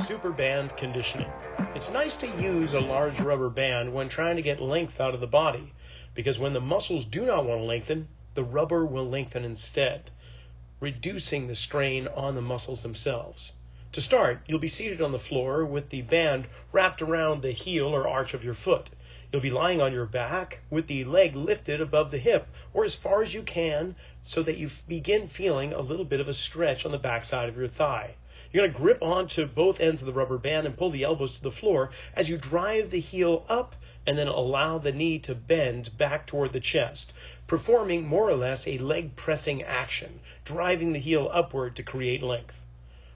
Superband Conditioning. It's nice to use a large rubber band when trying to get length out of the body, because when the muscles do not want to lengthen, the rubber will lengthen instead, reducing the strain on the muscles themselves. To start, you'll be seated on the floor with the band wrapped around the heel or arch of your foot. You'll be lying on your back with the leg lifted above the hip or as far as you can so that you begin feeling a little bit of a stretch on the backside of your thigh. You're going to grip onto both ends of the rubber band and pull the elbows to the floor as you drive the heel up and then allow the knee to bend back toward the chest, performing more or less a leg pressing action, driving the heel upward to create length.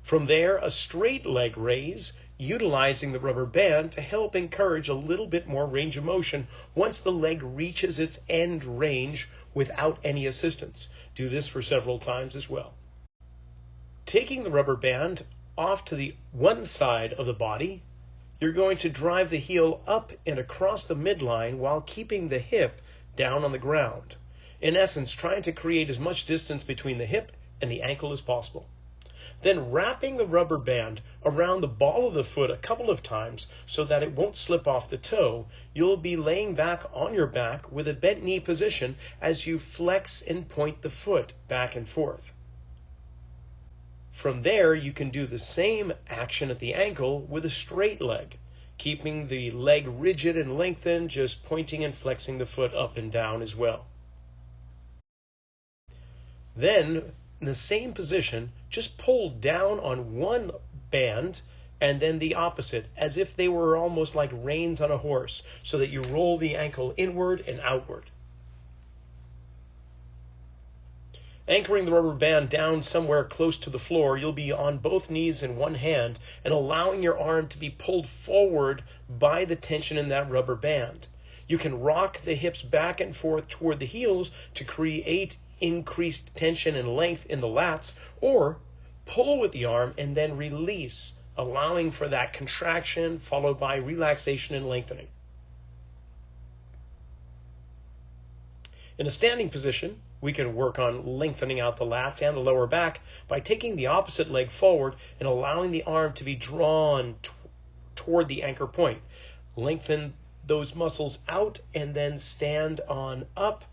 From there, a straight leg raise, utilizing the rubber band to help encourage a little bit more range of motion once the leg reaches its end range without any assistance. Do this for several times as well. Taking the rubber band off to the one side of the body, you're going to drive the heel up and across the midline while keeping the hip down on the ground. In essence, trying to create as much distance between the hip and the ankle as possible. Then wrapping the rubber band around the ball of the foot a couple of times so that it won't slip off the toe, you'll be laying back on your back with a bent knee position as you flex and point the foot back and forth. From there, you can do the same action at the ankle with a straight leg, keeping the leg rigid and lengthened, just pointing and flexing the foot up and down as well. Then, in the same position, just pull down on one band and then the opposite, as if they were almost like reins on a horse, so that you roll the ankle inward and outward. Anchoring the rubber band down somewhere close to the floor, you'll be on both knees in one hand and allowing your arm to be pulled forward by the tension in that rubber band. You can rock the hips back and forth toward the heels to create increased tension and length in the lats, or pull with the arm and then release, allowing for that contraction followed by relaxation and lengthening. In a standing position, we can work on lengthening out the lats and the lower back by taking the opposite leg forward and allowing the arm to be drawn toward the anchor point. Lengthen those muscles out and then stand on up,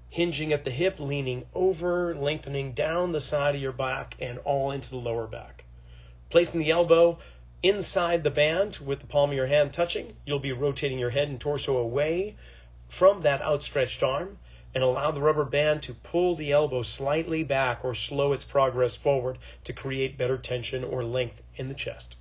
hinging at the hip, leaning over, lengthening down the side of your back and all into the lower back. Placing the elbow inside the band with the palm of your hand touching, you'll be rotating your head and torso away from that outstretched arm and allow the rubber band to pull the elbow slightly back or slow its progress forward to create better tension or length in the chest.